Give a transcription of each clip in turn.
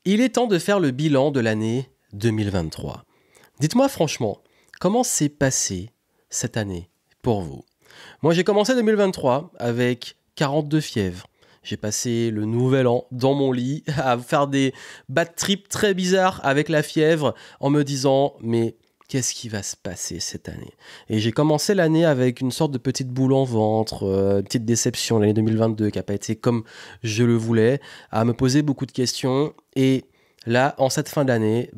Il est temps de faire le bilan de l'année 2023. Dites-moi franchement, comment s'est passée cette année pour vous? Moi, j'ai commencé 2023 avec 42 fièvres. J'ai passé le nouvel an dans mon lit à faire des bad trips très bizarres avec la fièvre en me disant « mais qu'est-ce qui va se passer cette année ?» Et j'ai commencé l'année avec une sorte de petite boule en ventre, petite déception, l'année 2022 qui n'a pas été comme je le voulais, à me poser beaucoup de questions. Et là, en cette fin d'année,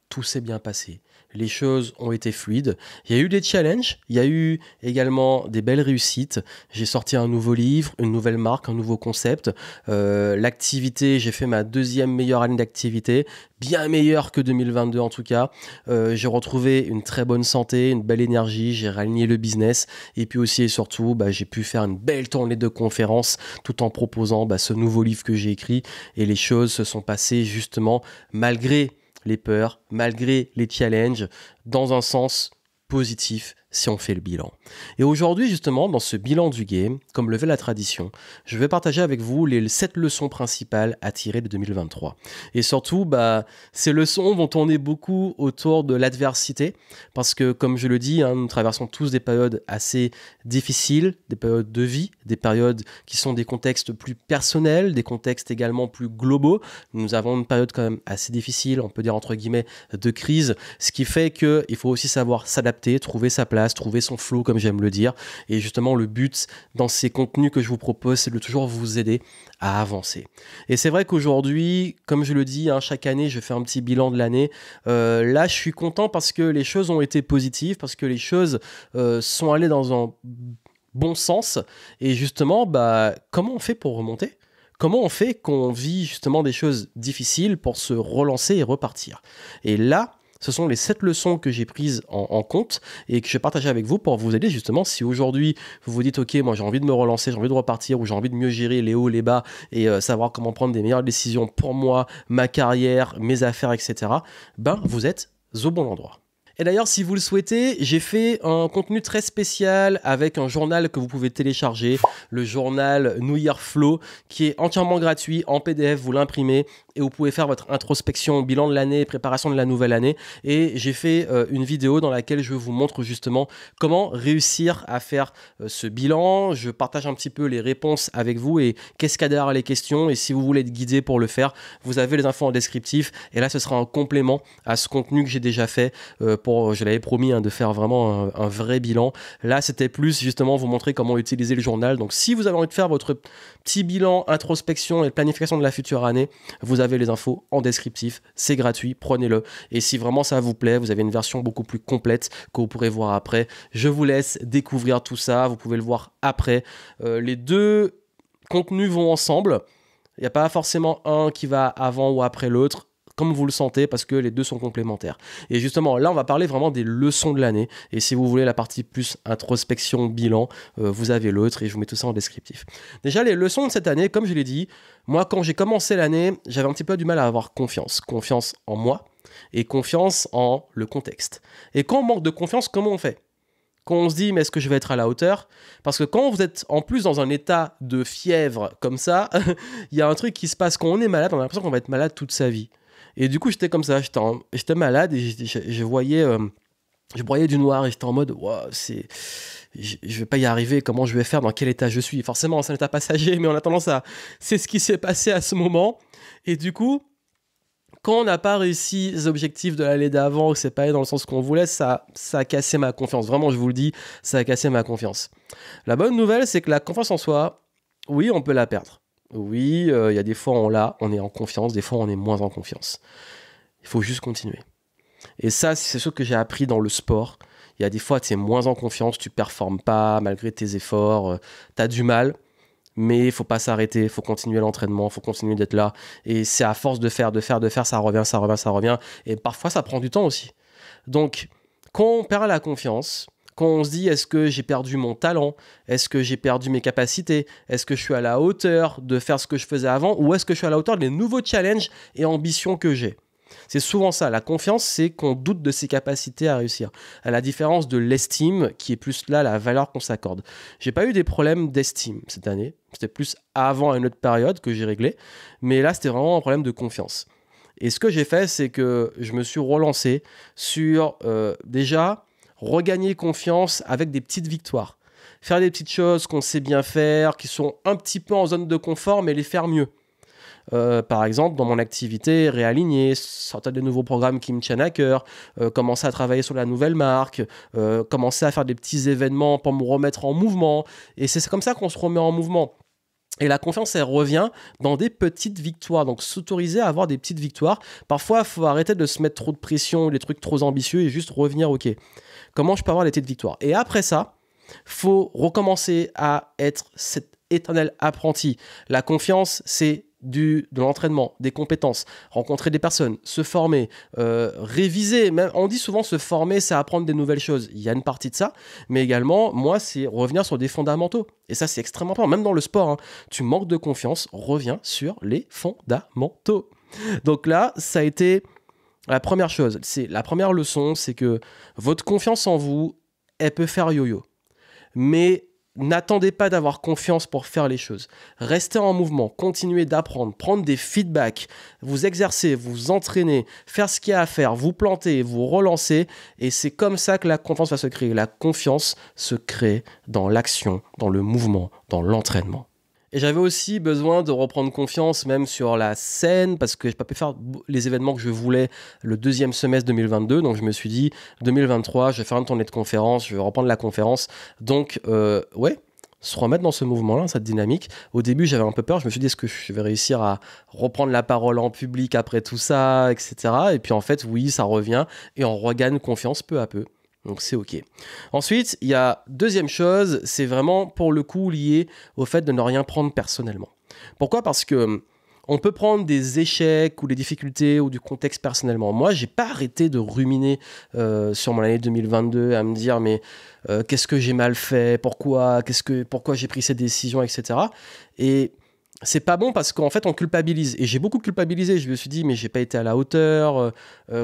tout s'est bien passé. Les choses ont été fluides. Il y a eu des challenges, il y a eu également des belles réussites. J'ai sorti un nouveau livre, une nouvelle marque, un nouveau concept. L'activité, j'ai fait ma deuxième meilleure année d'activité, bien meilleure que 2022 en tout cas. J'ai retrouvé une très bonne santé, une belle énergie, j'ai réaligné le business. Et puis aussi et surtout, j'ai pu faire une belle tournée de conférences tout en proposant ce nouveau livre que j'ai écrit. Et les choses se sont passées justement malgré les peurs, malgré les challenges, dans un sens positif si on fait le bilan. Et aujourd'hui, justement, dans ce bilan du game, comme le veut la tradition, je vais partager avec vous les 7 leçons principales à tirer de 2023. Et surtout, ces leçons vont tourner beaucoup autour de l'adversité, parce que, comme je le dis, nous traversons tous des périodes assez difficiles, des périodes de vie, des périodes qui sont des contextes plus personnels, des contextes également plus globaux. Nous avons une période quand même assez difficile, on peut dire entre guillemets, de crise, ce qui fait qu'il faut aussi savoir s'adapter, trouver sa place, trouver son flow comme j'aime le dire. Et justement, le but dans ces contenus que je vous propose, c'est de toujours vous aider à avancer. Et c'est vrai qu'aujourd'hui, comme je le dis, chaque année, je fais un petit bilan de l'année. Là, je suis content parce que les choses ont été positives, parce que les choses sont allées dans un bon sens. Et justement, comment on fait pour remonter ? Comment on fait qu'on vit justement des choses difficiles pour se relancer et repartir ? Et là, ce sont les 7 leçons que j'ai prises en compte et que je vais partager avec vous pour vous aider justement si aujourd'hui vous vous dites ok, moi j'ai envie de me relancer, j'ai envie de repartir ou j'ai envie de mieux gérer les hauts, les bas et savoir comment prendre des meilleures décisions pour moi, ma carrière, mes affaires, etc. Vous êtes au bon endroit. Et d'ailleurs, si vous le souhaitez, j'ai fait un contenu très spécial avec un journal que vous pouvez télécharger, le journal New Year Flow, qui est entièrement gratuit, en PDF, vous l'imprimez et vous pouvez faire votre introspection, bilan de l'année, préparation de la nouvelle année. Et j'ai fait une vidéo dans laquelle je vous montre justement comment réussir à faire ce bilan. Je partage un petit peu les réponses avec vous et qu'est-ce qu'il y a derrière les questions. Et si vous voulez être guidé pour le faire, vous avez les infos en descriptif. Et là, ce sera un complément à ce contenu que j'ai déjà fait je l'avais promis de faire vraiment un vrai bilan. Là, c'était plus justement vous montrer comment utiliser le journal. Donc, si vous avez envie de faire votre petit bilan, introspection et planification de la future année, vous avez les infos en descriptif. C'est gratuit, prenez-le. Et si vraiment ça vous plaît, vous avez une version beaucoup plus complète que vous pourrez voir après. Je vous laisse découvrir tout ça. Vous pouvez le voir après. Les deux contenus vont ensemble. Il n'y a pas forcément un qui va avant ou après l'autre, comme vous le sentez, parce que les deux sont complémentaires. Et justement, là, on va parler vraiment des leçons de l'année. Et si vous voulez la partie plus introspection, bilan, vous avez l'autre et je vous mets tout ça en descriptif. Déjà, les leçons de cette année, comme je l'ai dit, moi, quand j'ai commencé l'année, j'avais un petit peu du mal à avoir confiance. Confiance en moi et confiance en le contexte. Et quand on manque de confiance, comment on fait ? Quand on se dit, mais est-ce que je vais être à la hauteur ? Parce que quand vous êtes en plus dans un état de fièvre comme ça, il y a un truc qui se passe. Quand on est malade, on a l'impression qu'on va être malade toute sa vie. Et du coup, j'étais comme ça, j'étais malade et je voyais, je broyais du noir et j'étais en mode, wow, je vais pas y arriver, comment je vais faire, dans quel état je suis. Forcément, c'est un état passager, mais on a tendance à, c'est ce qui s'est passé à ce moment. Et du coup, quand on n'a pas réussi les objectifs de l'année d'avant, ou c'est pas allé dans le sens qu'on voulait, ça a cassé ma confiance. Vraiment, je vous le dis, ça a cassé ma confiance. La bonne nouvelle, c'est que la confiance en soi, oui, on peut la perdre. Oui, il y a des fois on est en confiance, des fois on est moins en confiance. Il faut juste continuer. Et ça, c'est ce que j'ai appris dans le sport. Il y a des fois tu es moins en confiance, tu performes pas malgré tes efforts, tu as du mal, mais il faut pas s'arrêter, il faut continuer l'entraînement, il faut continuer d'être là. Et c'est à force de faire, ça revient. Et parfois ça prend du temps aussi. Donc, quand on perd la confiance, quand on se dit est-ce que j'ai perdu mon talent, est-ce que j'ai perdu mes capacités, est-ce que je suis à la hauteur de faire ce que je faisais avant ou est-ce que je suis à la hauteur des nouveaux challenges et ambitions que j'ai ? C'est souvent ça, la confiance, c'est qu'on doute de ses capacités à réussir. À la différence de l'estime, qui est plus là la valeur qu'on s'accorde. J'ai pas eu des problèmes d'estime cette année, c'était plus avant une autre période que j'ai réglé, mais là c'était vraiment un problème de confiance. Et ce que j'ai fait, c'est que je me suis relancé sur déjà regagner confiance avec des petites victoires. Faire des petites choses qu'on sait bien faire, qui sont un petit peu en zone de confort, mais les faire mieux. Par exemple, dans mon activité, réaligner, sortir des nouveaux programmes qui me tiennent à cœur, commencer à travailler sur la nouvelle marque, commencer à faire des petits événements pour me remettre en mouvement. Et c'est comme ça qu'on se remet en mouvement. Et la confiance, elle revient dans des petites victoires. Donc, s'autoriser à avoir des petites victoires. Parfois, il faut arrêter de se mettre trop de pression, des trucs trop ambitieux et juste revenir, OK, comment je peux avoir des petites victoires? Et après ça, faut recommencer à être cet éternel apprenti. La confiance, c'est de l'entraînement, des compétences, rencontrer des personnes, se former, réviser. Même, on dit souvent se former, c'est apprendre des nouvelles choses. Il y a une partie de ça, mais également, moi, c'est revenir sur des fondamentaux. Et ça, c'est extrêmement important. Même dans le sport, hein, tu manques de confiance, reviens sur les fondamentaux. Donc là, ça a été la première chose. La première leçon, c'est que votre confiance en vous, elle peut faire yo-yo. Mais n'attendez pas d'avoir confiance pour faire les choses. Restez en mouvement, continuez d'apprendre, prendre des feedbacks, vous exercer, vous entraîner, faire ce qu'il y a à faire, vous planter, vous relancer. Et c'est comme ça que la confiance va se créer. La confiance se crée dans l'action, dans le mouvement, dans l'entraînement. Et j'avais aussi besoin de reprendre confiance même sur la scène parce que je n'ai pas pu faire les événements que je voulais le deuxième semestre 2022. Donc je me suis dit, 2023, je vais faire une tournée de conférences, je vais reprendre la conférence. Donc ouais, se remettre dans ce mouvement-là, cette dynamique. Au début, j'avais un peu peur. Je me suis dit, est-ce que je vais réussir à reprendre la parole en public après tout ça, etc. Et puis en fait, oui, ça revient et on regagne confiance peu à peu. Donc c'est OK. Ensuite, il y a deuxième chose, c'est vraiment pour le coup lié au fait de ne rien prendre personnellement. Pourquoi ? Parce que on peut prendre des échecs ou des difficultés ou du contexte personnellement. Moi, j'ai pas arrêté de ruminer sur mon année 2022 à me dire mais qu'est-ce que j'ai mal fait ? Pourquoi j'ai pris cette décision, etc. Et c'est pas bon parce qu'en fait on culpabilise et j'ai beaucoup culpabilisé. Je me suis dit mais j'ai pas été à la hauteur,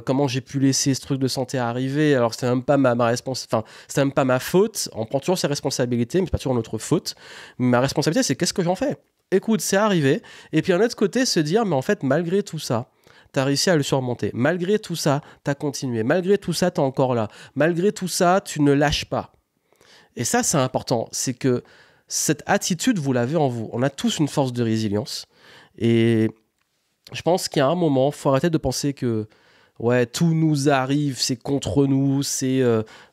comment j'ai pu laisser ce truc de santé arriver alors que c'était même pas c'était même pas ma faute. On prend toujours ses responsabilités mais c'est pas toujours notre faute. Ma responsabilité c'est qu'est-ce que j'en fais. Écoute, c'est arrivé. Et puis d'un autre côté se dire mais en fait malgré tout ça t'as réussi à le surmonter. Malgré tout ça t'as continué. Malgré tout ça t'es encore là. Malgré tout ça tu ne lâches pas. Et ça c'est important, c'est que cette attitude, vous l'avez en vous. On a tous une force de résilience. Et je pense qu'il y a un moment, il faut arrêter de penser que ouais, tout nous arrive, c'est contre nous, c'est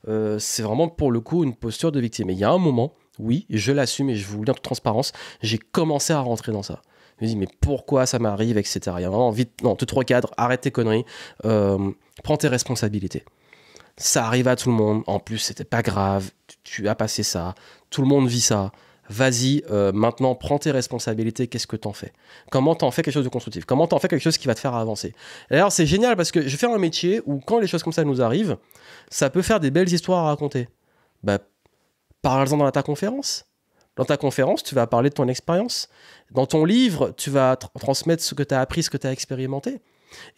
vraiment pour le coup une posture de victime. Et il y a un moment, oui, je l'assume et je vous le dis en toute transparence, j'ai commencé à rentrer dans ça. Je me dis, mais pourquoi ça m'arrive, etc. Il y a vraiment envie, non, te recadre, arrête tes conneries, prends tes responsabilités. Ça arrive à tout le monde, en plus c'était pas grave, tu as passé ça, tout le monde vit ça. Vas-y, maintenant, prends tes responsabilités, qu'est-ce que t'en fais ? Comment t'en fais quelque chose de constructif ? Comment t'en fais quelque chose qui va te faire avancer ? Et alors, c'est génial parce que je fais un métier où quand les choses comme ça nous arrivent, ça peut faire des belles histoires à raconter. Bah, parle-en dans ta conférence. Dans ta conférence, tu vas parler de ton expérience. Dans ton livre, tu vas transmettre ce que tu as appris, ce que tu as expérimenté.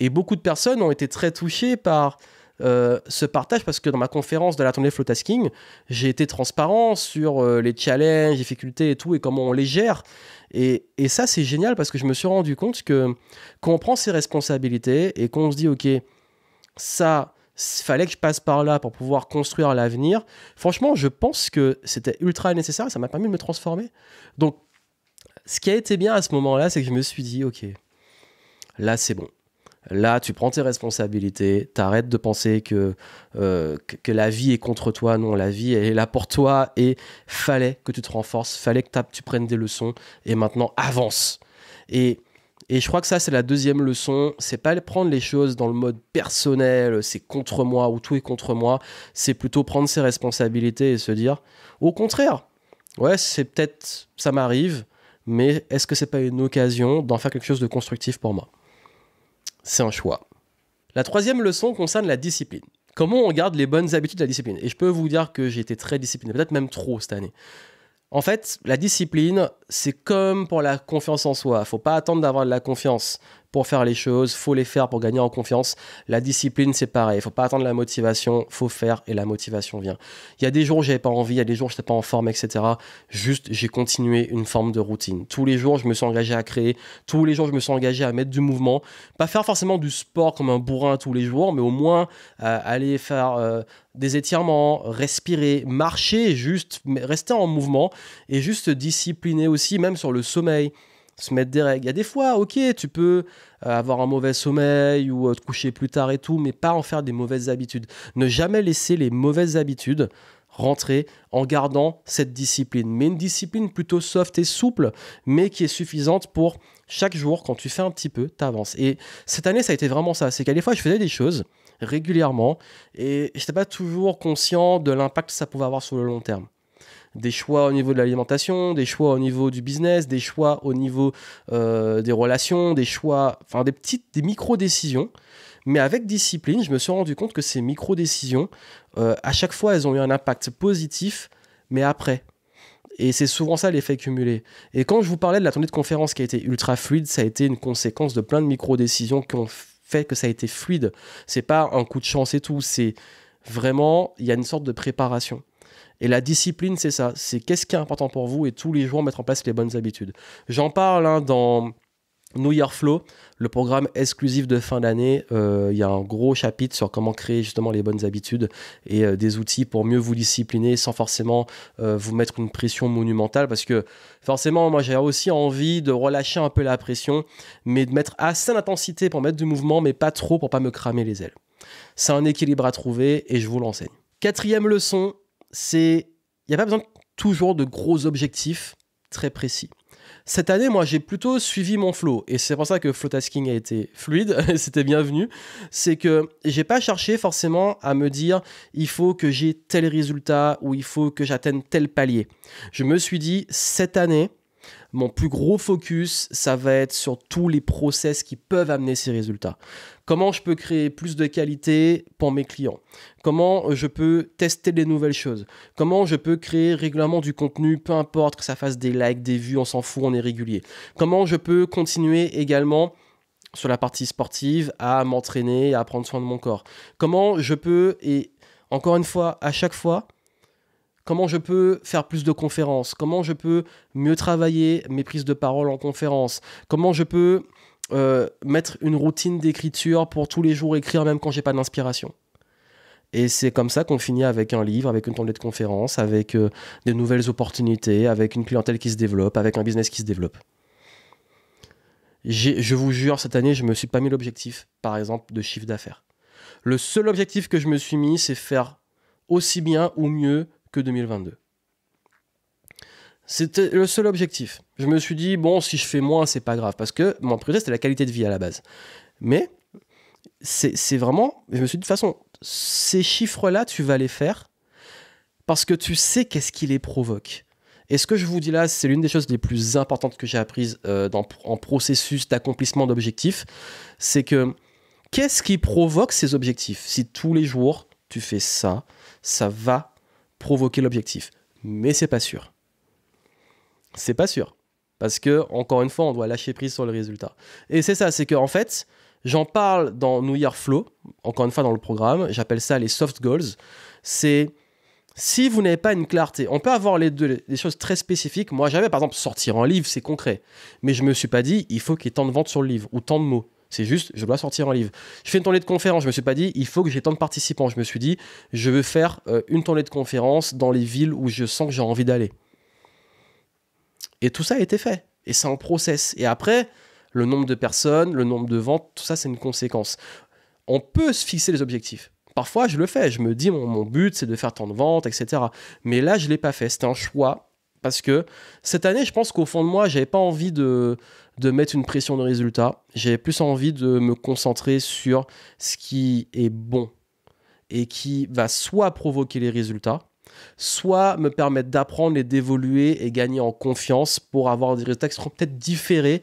Et beaucoup de personnes ont été très touchées par ce partage parce que dans ma conférence de la tournée Flow Tasking, j'ai été transparent sur les challenges, les difficultés et tout et comment on les gère. Et ça, c'est génial parce que je me suis rendu compte que quand on prend ses responsabilités et qu'on se dit, OK, ça, fallait que je passe par là pour pouvoir construire l'avenir. Franchement, je pense que c'était ultra nécessaire et ça m'a permis de me transformer. Donc, ce qui a été bien à ce moment-là, c'est que je me suis dit, OK, là, c'est bon. Là, tu prends tes responsabilités, t'arrêtes de penser que la vie est contre toi. Non, la vie, elle est là pour toi et fallait que tu te renforces, fallait que tu prennes des leçons et maintenant, avance. Et je crois que ça, c'est la deuxième leçon. C'est pas prendre les choses dans le mode personnel, c'est contre moi ou tout est contre moi. C'est plutôt prendre ses responsabilités et se dire, au contraire, ouais, c'est peut-être, ça m'arrive, mais est-ce que c'est pas une occasion d'en faire quelque chose de constructif pour moi ? C'est un choix. La troisième leçon concerne la discipline. Comment on garde les bonnes habitudes de la discipline ? Et je peux vous dire que j'ai été très discipliné, peut-être même trop cette année. En fait, la discipline, c'est comme pour la confiance en soi. Il ne faut pas attendre d'avoir de la confiance pour faire les choses, faut les faire pour gagner en confiance. La discipline, c'est pareil. Il faut pas attendre la motivation, faut faire et la motivation vient. Il y a des jours où j'avais pas envie, il y a des jours où j'étais pas en forme, etc. Juste, j'ai continué une forme de routine. Tous les jours, je me suis engagé à créer. Tous les jours, je me suis engagé à mettre du mouvement. Pas faire forcément du sport comme un bourrin tous les jours, mais au moins aller faire des étirements, respirer, marcher, juste rester en mouvement et juste se discipliner aussi, même sur le sommeil. Se mettre des règles. Il y a des fois, ok, tu peux avoir un mauvais sommeil ou te coucher plus tard et tout, mais pas en faire des mauvaises habitudes. Ne jamais laisser les mauvaises habitudes rentrer en gardant cette discipline. Mais une discipline plutôt soft et souple, mais qui est suffisante pour chaque jour, quand tu fais un petit peu, t'avances. Et cette année, ça a été vraiment ça. C'est qu'à des fois, je faisais des choses régulièrement et je n'étais pas toujours conscient de l'impact que ça pouvait avoir sur le long terme. Des choix au niveau de l'alimentation, des choix au niveau du business, des choix au niveau des relations, des choix, enfin des micro-décisions. Mais avec discipline, je me suis rendu compte que ces micro-décisions, à chaque fois, elles ont eu un impact positif, mais après. Et c'est souvent ça l'effet cumulé. Et quand je vous parlais de la tournée de conférence qui a été ultra fluide, ça a été une conséquence de plein de micro-décisions qui ont fait que ça a été fluide. C'est pas un coup de chance et tout, c'est vraiment, il y a une sorte de préparation. Et la discipline, c'est ça. C'est qu'est-ce qui est important pour vous et tous les jours mettre en place les bonnes habitudes. J'en parle dans New Year Flow, le programme exclusif de fin d'année. Il y a un gros chapitre sur comment créer justement les bonnes habitudes et des outils pour mieux vous discipliner sans forcément vous mettre une pression monumentale. Parce que forcément, moi, j'ai aussi envie de relâcher un peu la pression, mais de mettre assez d'intensité pour mettre du mouvement, mais pas trop pour pas me cramer les ailes. C'est un équilibre à trouver et je vous l'enseigne. 4e leçon, il n'y a pas besoin toujours de gros objectifs très précis. Cette année, moi, j'ai plutôt suivi mon flow. Et c'est pour ça que Flow Tasking a été fluide, c'était bienvenu. C'est que j'ai pas cherché forcément à me dire il faut que j'ai tel résultat ou il faut que j'atteigne tel palier. Je me suis dit, cette année, mon plus gros focus, ça va être sur tous les process qui peuvent amener ces résultats. Comment je peux créer plus de qualité pour mes clients? Comment je peux tester des nouvelles choses? Comment je peux créer régulièrement du contenu, peu importe que ça fasse des likes, des vues, on s'en fout, on est régulier. Comment je peux continuer également sur la partie sportive à m'entraîner, à prendre soin de mon corps? Comment je peux, et encore une fois, à chaque fois, comment je peux faire plus de conférences? Comment je peux mieux travailler mes prises de parole en conférence? Comment je peux mettre une routine d'écriture pour tous les jours écrire même quand j'ai pas d'inspiration? Et c'est comme ça qu'on finit avec un livre, avec une tournée de conférences, avec des nouvelles opportunités, avec une clientèle qui se développe, avec un business qui se développe. Je vous jure, cette année, je me suis pas mis l'objectif, par exemple, de chiffre d'affaires. Le seul objectif que je me suis mis, c'est faire aussi bien ou mieux que 2022. C'était le seul objectif. Je me suis dit, bon, si je fais moins, c'est pas grave. Parce que mon priorité, c'était la qualité de vie à la base. Mais c'est vraiment... Je me suis dit, de toute façon, ces chiffres-là, tu vas les faire parce que tu sais qu'est-ce qui les provoque. Et ce que je vous dis là, c'est l'une des choses les plus importantes que j'ai apprises en processus d'accomplissement d'objectifs. C'est que qu'est-ce qui provoque ces objectifs? Si tous les jours, tu fais ça, ça va provoquer l'objectif. Mais c'est pas sûr. C'est pas sûr. Parce que, encore une fois, on doit lâcher prise sur le résultat. Et c'est ça, c'est qu'en fait, j'en parle dans New Year Flow, encore une fois dans le programme, j'appelle ça les soft goals. C'est si vous n'avez pas une clarté, on peut avoir les deux, des choses très spécifiques. Moi, j'avais par exemple sortir un livre, c'est concret. Mais je me suis pas dit, il faut qu'il y ait tant de ventes sur le livre ou tant de mots. C'est juste, je dois sortir un livre. Je fais une tournée de conférence, je me suis pas dit, il faut que j'ai tant de participants. Je me suis dit, je veux faire une tournée de conférence dans les villes où je sens que j'ai envie d'aller. Et tout ça a été fait. Et c'est en process. Et après, le nombre de personnes, le nombre de ventes, tout ça, c'est une conséquence. On peut se fixer les objectifs. Parfois, je le fais. Je me dis, mon but, c'est de faire tant de ventes, etc. Mais là, je ne l'ai pas fait. C'était un choix. Parce que cette année, je pense qu'au fond de moi, je n'avais pas envie de mettre une pression de résultat. J'avais plus envie de me concentrer sur ce qui est bon et qui va soit provoquer les résultats, soit me permettre d'apprendre et d'évoluer et gagner en confiance pour avoir des résultats qui seront peut-être différés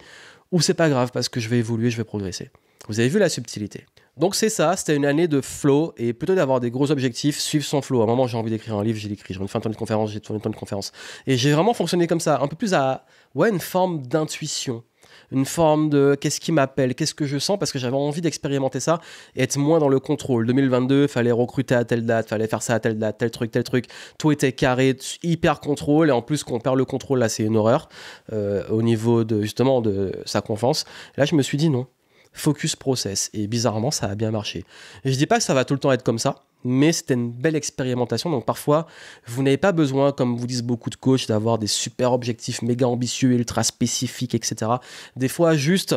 ou c'est pas grave parce que je vais évoluer, je vais progresser. Vous avez vu la subtilité. Donc c'est ça, c'était une année de flow et plutôt d'avoir des gros objectifs, suivre son flow. À un moment, j'ai envie d'écrire un livre, j'ai l'écrit. J'ai envie de faire une tonne de conférence, j'ai tourné une tonne de conférence. Et j'ai vraiment fonctionné comme ça, un peu plus à une forme d'intuition. une forme de qu'est-ce qui m'appelle, qu'est-ce que je sens, parce que j'avais envie d'expérimenter ça et être moins dans le contrôle. 2022, fallait recruter à telle date, fallait faire ça à telle date, tel truc. Tout était carré, hyper contrôle, et en plus, quand on perd le contrôle, là, c'est une horreur au niveau de, justement, de sa confiance. Et là, je me suis dit non, focus process. Et bizarrement, ça a bien marché. Et je dis pas que ça va tout le temps être comme ça, mais c'était une belle expérimentation. Donc parfois, vous n'avez pas besoin, comme vous disent beaucoup de coachs, d'avoir des super objectifs méga ambitieux, ultra spécifiques, etc. Des fois, juste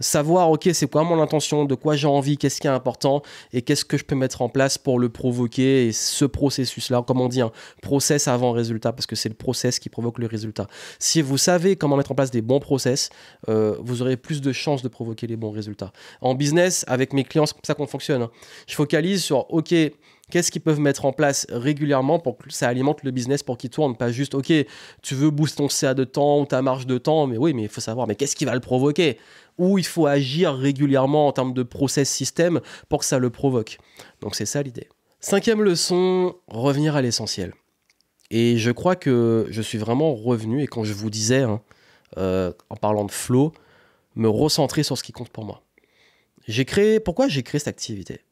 savoir, ok, c'est quoi mon intention, de quoi j'ai envie, qu'est-ce qui est important et qu'est-ce que je peux mettre en place pour le provoquer. Et ce processus-là, comme on dit, process avant résultat, parce que c'est le process qui provoque le résultat. Si vous savez comment mettre en place des bons process, vous aurez plus de chances de provoquer les bons résultats. En business, avec mes clients, c'est comme ça qu'on fonctionne. Je focalise sur, ok, qu'est-ce qu'ils peuvent mettre en place régulièrement pour que ça alimente le business, pour qu'il tourne, pas juste, ok, tu veux booster ton CA de temps ou ta marge de temps, mais oui, mais il faut savoir, mais qu'est-ce qui va le provoquer? Ou il faut agir régulièrement en termes de process système pour que ça le provoque. Donc c'est ça l'idée. 5e leçon, revenir à l'essentiel. Et je crois que je suis vraiment revenu, et quand je vous disais, en parlant de flow, me recentrer sur ce qui compte pour moi. Pourquoi j'ai créé cette activité?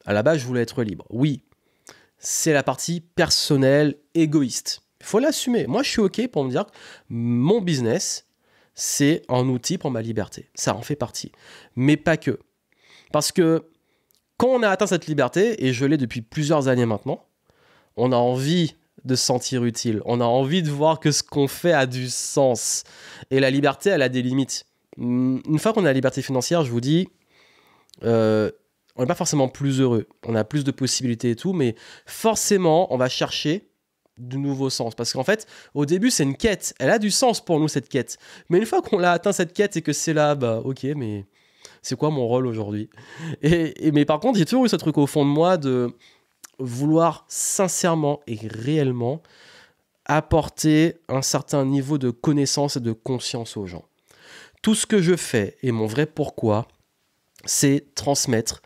À la base, je voulais être libre. Oui, c'est la partie personnelle, égoïste. Il faut l'assumer. Moi, je suis OK pour me dire que mon business, c'est un outil pour ma liberté. Ça en fait partie. Mais pas que. Parce que quand on a atteint cette liberté, et je l'ai depuis plusieurs années maintenant, on a envie de se sentir utile. On a envie de voir que ce qu'on fait a du sens. Et la liberté, elle a des limites. Une fois qu'on a la liberté financière, je vous dis, on n'est pas forcément plus heureux. On a plus de possibilités et tout, mais forcément, on va chercher de nouveaux sens. Parce qu'en fait, au début, c'est une quête. Elle a du sens pour nous, cette quête. Mais une fois qu'on a atteint cette quête et que c'est là, bah ok, mais c'est quoi mon rôle aujourd'hui? Mais par contre, j'ai toujours eu ce truc au fond de moi de vouloir sincèrement et réellement apporter un certain niveau de connaissance et de conscience aux gens. Tout ce que je fais et mon vrai pourquoi, c'est transmettre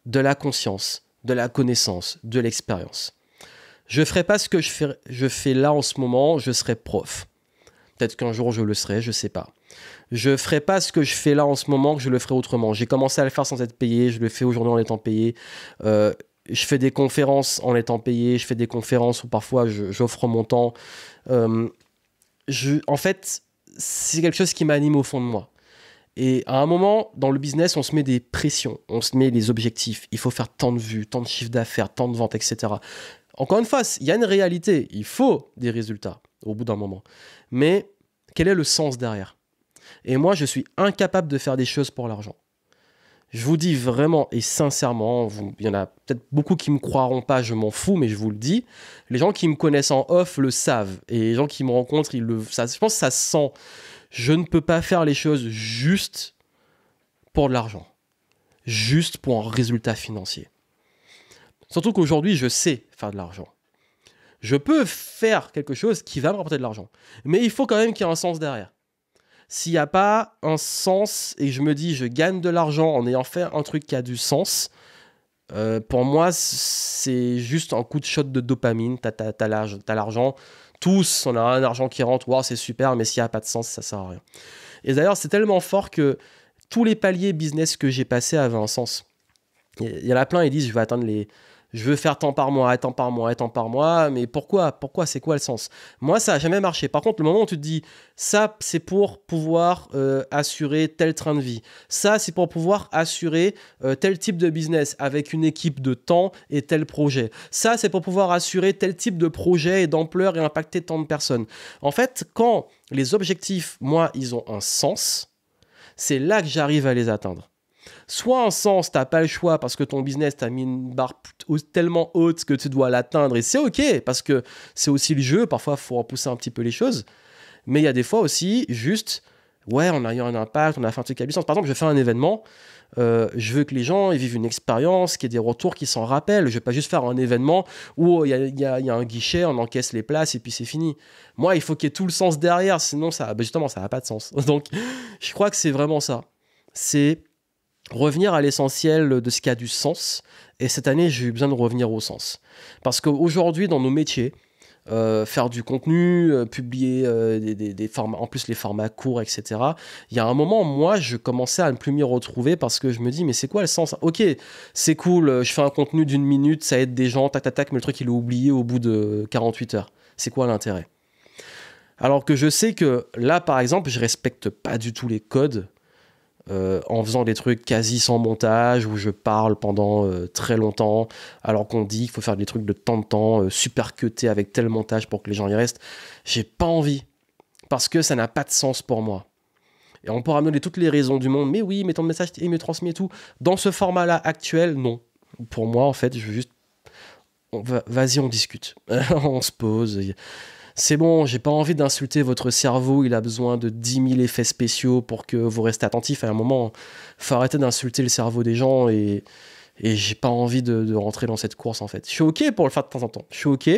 de la conscience, de la connaissance, de l'expérience. Je ne ferai pas ce que je fais là en ce moment, je serai prof. Peut-être qu'un jour je le serai, je ne sais pas. Je ne ferai pas ce que je fais là en ce moment, que je le ferai autrement. J'ai commencé à le faire sans être payé, je le fais aujourd'hui en étant payé. Je fais des conférences en étant payé, je fais des conférences où parfois j'offre mon temps. En fait, c'est quelque chose qui m'anime au fond de moi. Et à un moment, dans le business, on se met des pressions, on se met des objectifs. Il faut faire tant de vues, tant de chiffre d'affaires, tant de ventes, etc. Encore une fois, il y a une réalité. Il faut des résultats au bout d'un moment. Mais quel est le sens derrière? Et moi, je suis incapable de faire des choses pour l'argent. Je vous dis vraiment et sincèrement, il y en a peut-être beaucoup qui ne me croiront pas, je m'en fous, mais je vous le dis. Les gens qui me connaissent en off le savent. Et les gens qui me rencontrent, je pense que ça se sent. Je ne peux pas faire les choses juste pour de l'argent. Juste pour un résultat financier. Surtout qu'aujourd'hui, je sais faire de l'argent. Je peux faire quelque chose qui va me rapporter de l'argent. Mais il faut quand même qu'il y ait un sens derrière. S'il n'y a pas un sens et que je me dis je gagne de l'argent en ayant fait un truc qui a du sens, pour moi, c'est juste un coup de shot de dopamine. T'as l'argent. Tous, on a un argent qui rentre. Wow, c'est super, mais s'il n'y a pas de sens, ça ne sert à rien. Et d'ailleurs, c'est tellement fort que tous les paliers business que j'ai passés avaient un sens. Il y en a plein, ils disent je veux faire tant par mois, tant par mois, tant par mois, mais pourquoi? C'est quoi le sens? Moi, ça n'a jamais marché. Par contre, le moment où tu te dis, ça, c'est pour pouvoir assurer tel train de vie. Ça, c'est pour pouvoir assurer tel type de business avec une équipe de temps et tel projet. Ça, c'est pour pouvoir assurer tel type de projet et d'ampleur et impacter tant de personnes. En fait, quand les objectifs, moi, ils ont un sens, c'est là que j'arrive à les atteindre. Soit un sens, t'as pas le choix parce que ton business t'a mis une barre tellement haute que tu dois l'atteindre et c'est ok parce que c'est aussi le jeu, parfois il faut repousser un petit peu les choses, mais il y a des fois aussi juste, ouais, on a eu un impact, on a fait un truc à du sens. Par exemple, je fais un événement, je veux que les gens ils vivent une expérience, qu'il y ait des retours qui s'en rappellent. Je vais pas juste faire un événement où il y a un guichet, on encaisse les places et puis c'est fini. Moi, il faut qu'il y ait tout le sens derrière, sinon justement ça n'a pas de sens. Donc je crois que c'est vraiment ça, c'est revenir à l'essentiel de ce qui a du sens. Et cette année, j'ai eu besoin de revenir au sens. Parce qu'aujourd'hui, dans nos métiers, faire du contenu, publier des formats, en plus les formats courts, etc. Il y a un moment, moi, je commençais à ne plus m'y retrouver parce que je me dis, mais c'est quoi le sens? Ok, c'est cool, je fais un contenu d'une minute, ça aide des gens, tac, tac, tac, mais le truc, il est oublié au bout de 48 heures. C'est quoi l'intérêt? Alors que je sais que là, par exemple, je respecte pas du tout les codes en faisant des trucs quasi sans montage où je parle pendant très longtemps alors qu'on dit qu'il faut faire des trucs de temps en temps super cutés avec tel montage pour que les gens y restent. J'ai pas envie parce que ça n'a pas de sens pour moi. Et on pourra me donner toutes les raisons du monde, mais oui, mais ton message il me transmet et tout. Dans ce format-là actuel, non. Pour moi, en fait, je veux juste vas-y, on discute. On se pose. C'est bon, j'ai pas envie d'insulter votre cerveau, il a besoin de 10 000 effets spéciaux pour que vous restez attentif. À un moment, faut arrêter d'insulter le cerveau des gens et j'ai pas envie de rentrer dans cette course en fait. Je suis ok pour le faire de temps en temps, je suis ok,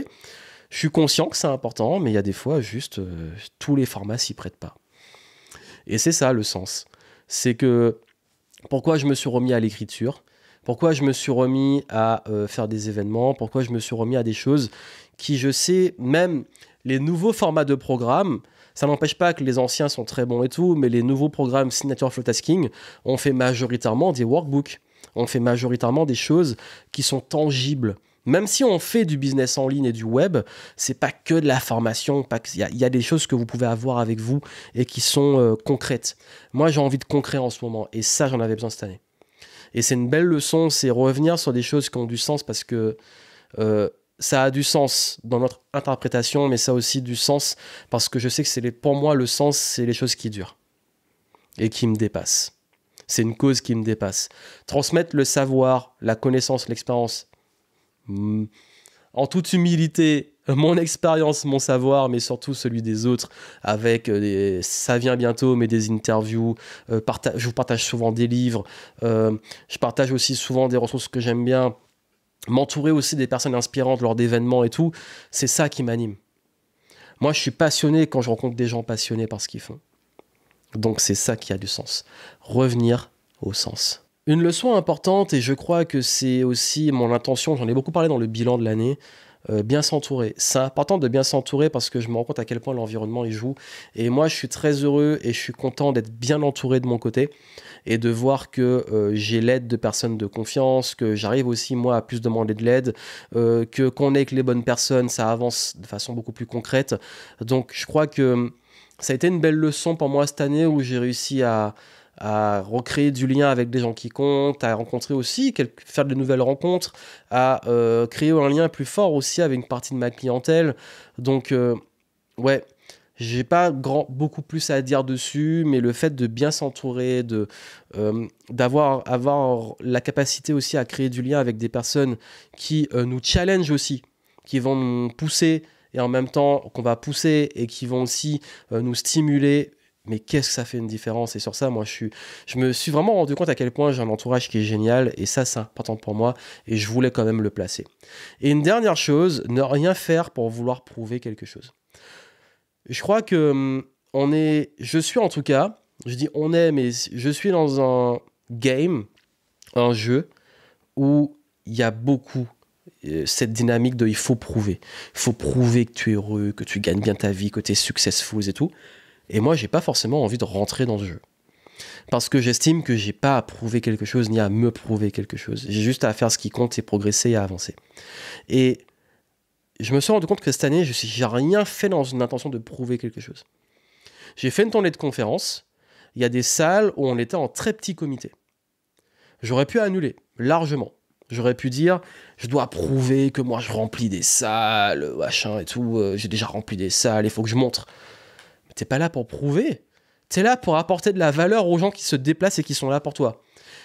je suis conscient que c'est important, mais il y a des fois juste tous les formats s'y prêtent pas. Et c'est ça le sens. C'est que pourquoi je me suis remis à l'écriture, pourquoi je me suis remis à faire des événements, pourquoi je me suis remis à des choses qui, je sais, même les nouveaux formats de programmes, ça n'empêche pas que les anciens sont très bons et tout, mais les nouveaux programmes Signature Flow Tasking, on fait majoritairement des workbooks, on fait majoritairement des choses qui sont tangibles. Même si on fait du business en ligne et du web, c'est pas que de la formation, il y a des choses que vous pouvez avoir avec vous et qui sont concrètes. Moi, j'ai envie de concret en ce moment et ça, j'en avais besoin cette année. Et c'est une belle leçon, c'est revenir sur des choses qui ont du sens parce que ça a du sens dans notre interprétation, mais ça a aussi du sens parce que je sais que pour moi, le sens, c'est les choses qui durent et qui me dépassent. C'est une cause qui me dépasse. Transmettre le savoir, la connaissance, l'expérience, en toute humilité, mon expérience, mon savoir, mais surtout celui des autres, avec ça vient bientôt, mais des interviews, je vous partage souvent des livres, je partage aussi souvent des ressources que j'aime bien, m'entourer aussi des personnes inspirantes lors d'événements et tout, c'est ça qui m'anime. Moi, je suis passionné quand je rencontre des gens passionnés par ce qu'ils font. Donc c'est ça qui a du sens. Revenir au sens. Une leçon importante, et je crois que c'est aussi mon intention, j'en ai beaucoup parlé dans le bilan de l'année, bien s'entourer. C'est important de bien s'entourer parce que je me rends compte à quel point l'environnement y joue. Et moi, je suis très heureux et je suis content d'être bien entouré de mon côté et de voir que j'ai l'aide de personnes de confiance, que j'arrive aussi, moi, à plus demander de l'aide, que qu'on est avec les bonnes personnes, ça avance de façon beaucoup plus concrète. Donc, je crois que ça a été une belle leçon pour moi cette année où j'ai réussi à recréer du lien avec des gens qui comptent, à rencontrer aussi, faire de nouvelles rencontres, à créer un lien plus fort aussi avec une partie de ma clientèle. Donc, ouais, j'ai pas beaucoup plus à dire dessus, mais le fait de bien s'entourer, avoir la capacité aussi à créer du lien avec des personnes qui nous challengent aussi, qui vont nous pousser et en même temps qu'on va pousser et qui vont aussi nous stimuler. Mais qu'est-ce que ça fait une différence? Et sur ça, moi, je me suis vraiment rendu compte à quel point j'ai un entourage qui est génial. Et ça, c'est important pour moi. Et je voulais quand même le placer. Et une dernière chose, ne rien faire pour vouloir prouver quelque chose. Je crois que je suis en tout cas, je dis on est, mais je suis dans un game, un jeu, où il y a beaucoup cette dynamique de il faut prouver. Il faut prouver que tu es heureux, que tu gagnes bien ta vie, que tu es successful et tout. Et moi, j'ai pas forcément envie de rentrer dans ce jeu. Parce que j'estime que j'ai pas à prouver quelque chose, ni à me prouver quelque chose. J'ai juste à faire ce qui compte et progresser et à avancer. Et je me suis rendu compte que cette année, j'ai rien fait dans une intention de prouver quelque chose. J'ai fait une tournée de conférences. Il y a des salles où on était en très petit comité. J'aurais pu annuler, largement. J'aurais pu dire, je dois prouver que moi je remplis des salles, machin et tout. J'ai déjà rempli des salles, il faut que je montre. T'es pas là pour prouver. T'es là pour apporter de la valeur aux gens qui se déplacent et qui sont là pour toi.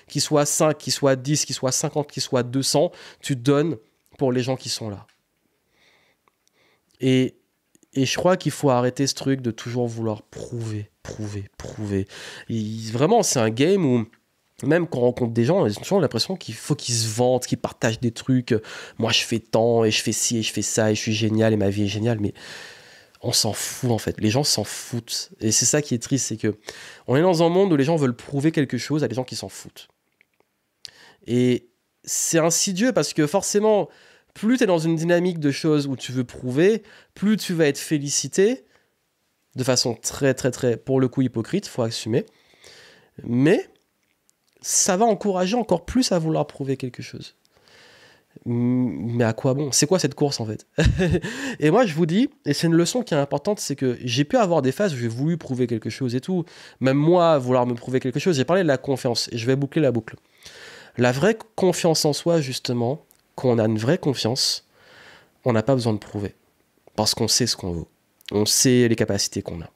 Qu'ils soient 5, qu'ils soient 10, qu'ils soient 50, qu'ils soient 200, tu donnes pour les gens qui sont là. Et je crois qu'il faut arrêter ce truc de toujours vouloir prouver. Vraiment, c'est un game où, même quand on rencontre des gens, ils ont toujours l'impression qu'il faut qu'ils se vantent, qu'ils partagent des trucs. Moi, je fais tant, et je fais ci, et je fais ça, et je suis génial, et ma vie est géniale, mais on s'en fout en fait, les gens s'en foutent. Et c'est ça qui est triste, c'est que on est dans un monde où les gens veulent prouver quelque chose à des gens qui s'en foutent. Et c'est insidieux parce que forcément, plus tu es dans une dynamique de choses où tu veux prouver, plus tu vas être félicité de façon très, très, très, pour le coup, hypocrite, faut assumer. Mais ça va encourager encore plus à vouloir prouver quelque chose. Mais à quoi bon? C'est quoi cette course en fait? Et moi je vous dis, et c'est une leçon qui est importante, c'est que j'ai pu avoir des phases où j'ai voulu prouver quelque chose et tout. Même moi, vouloir me prouver quelque chose. J'ai parlé de la confiance et je vais boucler la boucle. La vraie confiance en soi, justement, quand on a une vraie confiance, on n'a pas besoin de prouver. Parce qu'on sait ce qu'on veut. On sait les capacités qu'on a.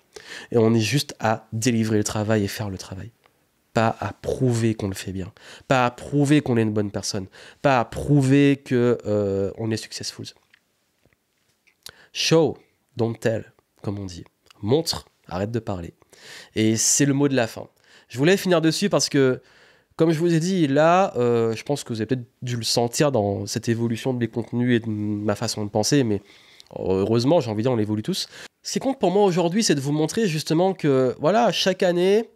Et on est juste à délivrer le travail et faire le travail. Pas à prouver qu'on le fait bien. Pas à prouver qu'on est une bonne personne. Pas à prouver qu'on est successful. Show, don't tell, comme on dit. Montre, arrête de parler. Et c'est le mot de la fin. Je voulais finir dessus parce que, comme je vous ai dit, là, je pense que vous avez peut-être dû le sentir dans cette évolution de mes contenus et de ma façon de penser, mais heureusement, j'ai envie de dire, on évolue tous. Ce qui compte pour moi aujourd'hui, c'est de vous montrer justement que, voilà, chaque année,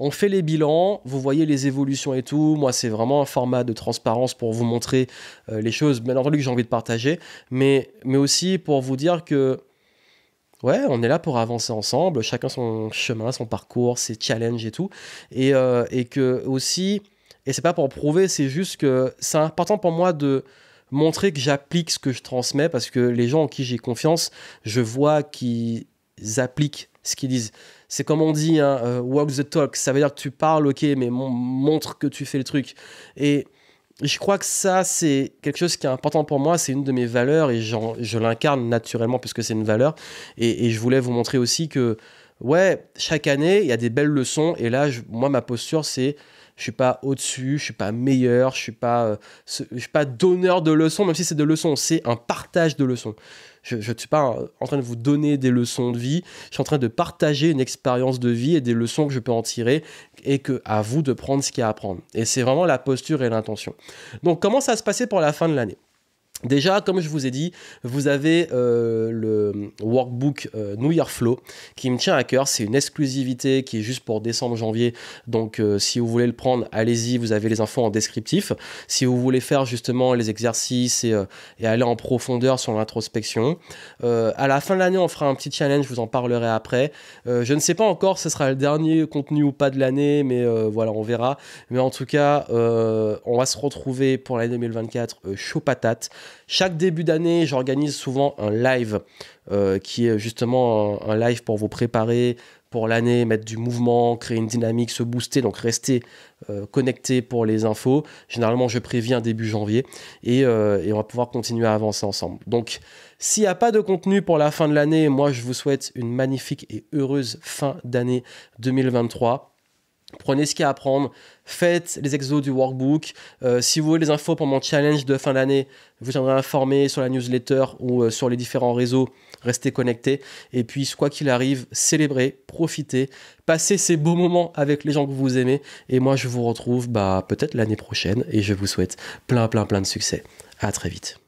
on fait les bilans, vous voyez les évolutions et tout. Moi, c'est vraiment un format de transparence pour vous montrer les choses, bien entendu, que j'ai envie de partager, mais aussi pour vous dire que, ouais, on est là pour avancer ensemble, chacun son chemin, son parcours, ses challenges et tout. Et que aussi, et c'est pas pour prouver, c'est juste que c'est important pour moi de montrer que j'applique ce que je transmets, parce que les gens en qui j'ai confiance, je vois qu'ils appliquent ce qu'ils disent. C'est comme on dit, hein, walk the talk. Ça veut dire que tu parles, ok, mais montre que tu fais le truc. Et je crois que ça, c'est quelque chose qui est important pour moi. C'est une de mes valeurs et je l'incarne naturellement puisque c'est une valeur. Et je voulais vous montrer aussi que, ouais, chaque année, il y a des belles leçons. Et là, moi, ma posture, c'est je suis pas au-dessus, je suis pas meilleur, je suis pas donneur de leçons, même si c'est de leçons, c'est un partage de leçons. Je ne suis pas en train de vous donner des leçons de vie, je suis en train de partager une expérience de vie et des leçons que je peux en tirer et que à vous de prendre ce qu'il y a à prendre. Et c'est vraiment la posture et l'intention. Donc, comment ça va se passer pour la fin de l'année ? Déjà, comme je vous ai dit, vous avez le workbook New Year Flow qui me tient à cœur. C'est une exclusivité qui est juste pour décembre-janvier. Donc, si vous voulez le prendre, allez-y. Vous avez les infos en descriptif. Si vous voulez faire justement les exercices et aller en profondeur sur l'introspection. À la fin de l'année, on fera un petit challenge. Je vous en parlerai après. Je ne sais pas encore si ce sera le dernier contenu ou pas de l'année, mais voilà, on verra. Mais en tout cas, on va se retrouver pour l'année 2024 chaud patate. Chaque début d'année, j'organise souvent un live qui est justement un live pour vous préparer pour l'année, mettre du mouvement, créer une dynamique, se booster, donc restez connectés pour les infos. Généralement, je préviens début janvier et on va pouvoir continuer à avancer ensemble. Donc, s'il n'y a pas de contenu pour la fin de l'année, moi, je vous souhaite une magnifique et heureuse fin d'année 2023. Prenez ce qu'il y a à prendre, faites les exos du workbook. Si vous voulez les infos pour mon challenge de fin d'année, vous tiendrez informé sur la newsletter ou sur les différents réseaux. Restez connectés. Et puis, quoi qu'il arrive, célébrez, profitez, passez ces beaux moments avec les gens que vous aimez. Et moi, je vous retrouve peut-être l'année prochaine et je vous souhaite plein de succès. À très vite.